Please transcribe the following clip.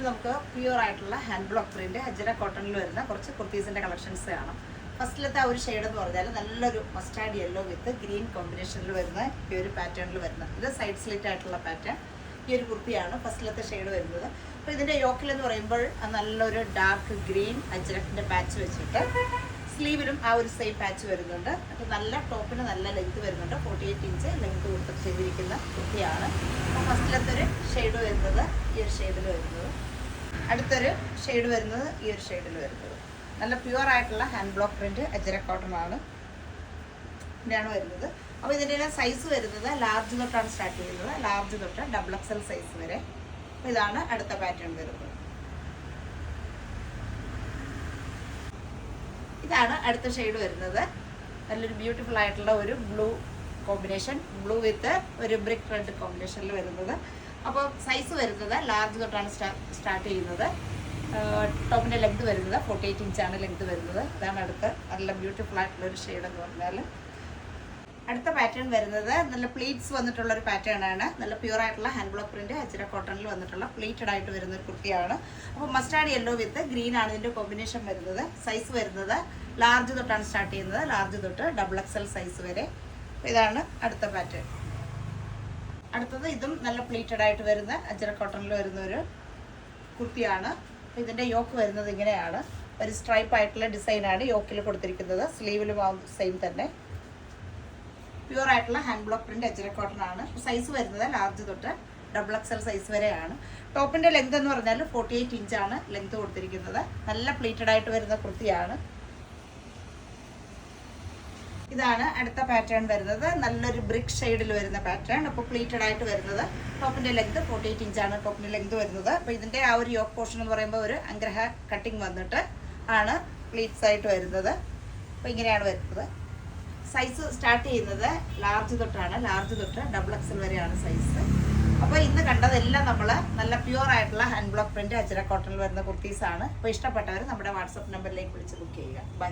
നമുക്ക് പ്യുവർ ആയിട്ടുള്ള hand block print അജര കോട്ടണിൽ വരുന്ന കുറച്ച് കുർത്തീസിന്റെ കളക്ഷൻസ് കാണാം. ഫസ്റ്റിലത്തെ ആ ഒരു ഷെയ്ഡ് എന്ന് പറഞ്ഞാൽ നല്ലൊരു മസ്റ്റാർഡ് യെല്ലോ വിത്ത് ഗ്രീൻ കോമ്പിനേഷനിൽ വരുന്ന ഈ ഒരു പാറ്റേണിൽ വരുന്ന ഇത് സൈഡ് സ്ലിറ്റ് ആയിട്ടുള്ള പാറ്റേൺ. ഈ ഒരു കുർത്തിയാണ് ഫസ്റ്റിലത്തെ ഷെയ്ഡ് വരുന്നത്. അപ്പോൾ ഇതിൻ്റെ യോക്കിൽ എന്ന് പറയുമ്പോൾ നല്ലൊരു ഡാർക്ക് ഗ്രീൻ അജ്രക്കിൻ്റെ പാച്ച് വെച്ചിട്ട് സ്ലീവിലും ആ ഒരു സെയിം പാച്ച് വരുന്നുണ്ട്. അപ്പോൾ നല്ല ടോപ്പിന് നല്ല ലെങ്ത് വരുന്നുണ്ട്. 48 ഇഞ്ച് ലെങ്ത് കൊടുത്ത് ചെയ്തിരിക്കുന്ന കുർത്തിയാണ്. അപ്പോൾ ഫസ്റ്റിലത്തെ ഒരു ഷെയ്ഡ് വരുന്നത് ഈ ഒരു ഷെയ്ഡിൽ വരുന്നത്, അടുത്തൊരു ഷെയ്ഡ് വരുന്നത് ഈ ഒരു ഷെയ്ഡിൽ വരുന്നത്. നല്ല പ്യുവർ ആയിട്ടുള്ള ഹാൻഡ് ബ്ലോക്ക് പ്രിന്റ് അജര കോട്ടൺ ആണ് ഇതാണ് വരുന്നത്. അപ്പോൾ ഇതിൻ്റെ സൈസ് വരുന്നത് ലാർജ് തൊട്ടാണ് സ്റ്റാർട്ട് ചെയ്യുന്നത്. ലാർജ് തൊട്ട് XXL സൈസ് വരെ. അപ്പോൾ ഇതാണ് അടുത്ത പാറ്റേൺ വരുന്നത്. ഇതാണ് അടുത്ത ഷെയ്ഡ് വരുന്നത്. നല്ലൊരു ബ്യൂട്ടിഫുൾ ആയിട്ടുള്ള ഒരു ബ്ലൂ കോമ്പിനേഷൻ, ബ്ലൂ വിത്ത് ഒരു ബ്രിക്ക് റെഡ് കോമ്പിനേഷനിൽ വരുന്നത്. അപ്പോൾ സൈസ് വരുന്നത് ലാർജ് തൊട്ടാണ് സ്റ്റാർട്ട് ചെയ്യുന്നത്. ടോപ്പിൻ്റെ ലെങ്ത് വരുന്നത് 48 ഇഞ്ചാണ് ലെങ്ത് വരുന്നത്. ഇതാണ് അടുത്ത നല്ല ബ്യൂട്ടിഫുൾ ആയിട്ടുള്ള ഒരു ഷെയ്ഡ് എന്ന് പറഞ്ഞാൽ. അടുത്ത പാറ്റേൺ വരുന്നത് നല്ല പ്ലീറ്റ്സ് വന്നിട്ടുള്ള ഒരു പാറ്റേൺ ആണ്. നല്ല പ്യുവർ ആയിട്ടുള്ള ഹാൻഡ് ബ്ലോക്ക് പ്രിന്റ് അജര കോട്ടണിൽ വന്നിട്ടുള്ള പ്ലീറ്റഡ് ആയിട്ട് വരുന്ന ഒരു കുർത്തിയാണ്. അപ്പോൾ മസ്റ്റാർഡ് യെല്ലോ വിത്ത് ഗ്രീൻ ആണ് ഇതിൻ്റെ കോമ്പിനേഷൻ വരുന്നത്. സൈസ് വരുന്നത് ലാർജ് തൊട്ടാണ് സ്റ്റാർട്ട് ചെയ്യുന്നത്. ലാർജ് തൊട്ട് XXL സൈസ് വരെ. അപ്പോൾ ഇതാണ് അടുത്ത പാറ്റേൺ. അടുത്തത് ഇതും നല്ല പ്ലീറ്റഡ് ആയിട്ട് വരുന്ന അജര കോട്ടണിൽ വരുന്ന ഒരു കുർത്തിയാണ്. ഇതിൻ്റെ യോക്ക് വരുന്നത് ഇങ്ങനെയാണ്. ഒരു സ്ട്രൈപ്പ് ആയിട്ടുള്ള ഡിസൈനാണ് യോക്കിൽ കൊടുത്തിരിക്കുന്നത്. സ്ലീവിലും സെയിം തന്നെ. പ്യുവർ ആയിട്ടുള്ള ഹാൻഡ് ബ്ലോക്ക് പ്രിന്റ് അജര കോട്ടൺ ആണ്. സൈസ് വരുന്നത് ലാർജ് തൊട്ട് XXL സൈസ് വരെയാണ്. ടോപ്പിൻ്റെ ലെങ്ത് എന്ന് പറഞ്ഞാൽ 48 ഇഞ്ചാണ് ലെങ്ത് കൊടുത്തിരിക്കുന്നത്. നല്ല പ്ലീറ്റഡ് ആയിട്ട് വരുന്ന കുർത്തിയാണ്. ഇതാണ് അടുത്ത പാറ്റേൺ വരുന്നത്. നല്ലൊരു ബ്രിക്ക് ഷെയ്ഡിൽ വരുന്ന പാറ്റേൺ. അപ്പോൾ പ്ലീറ്റഡ് ആയിട്ട് വരുന്നത്. ടോപ്പിൻ്റെ ലെങ്ത് 48 ഇഞ്ചാണ് ടോപ്പിൻ്റെ ലെങ്ത് വരുന്നത്. അപ്പോൾ ഇതിൻ്റെ ആ ഒരു യോക്ക് പോർഷൻ എന്ന് പറയുമ്പോൾ ഒരു അഗ്രഹ കട്ടിങ് വന്നിട്ട് ആണ് പ്ലീറ്റ്സ് ആയിട്ട് വരുന്നത്. അപ്പോൾ ഇങ്ങനെയാണ് വരുന്നത്. സൈസ് സ്റ്റാർട്ട് ചെയ്യുന്നത് ലാർജ് തൊട്ടാണ്. ലാർജ് തൊട്ട് XXL വരെയാണ് സൈസ്. അപ്പോൾ ഇന്ന് കണ്ടതെല്ലാം നമ്മൾ നല്ല പ്യുവർ ആയിട്ടുള്ള ഹാൻഡ് ബ്ലോക്ക് പ്രിന്റ് അജര കോട്ടണിൽ വരുന്ന കുർത്തീസാണ്. അപ്പോൾ ഇഷ്ടപ്പെട്ടവർ നമ്മുടെ വാട്സപ്പ് നമ്പറിലേക്ക് വിളിച്ച് ബുക്ക് ചെയ്യുക. ബൈ.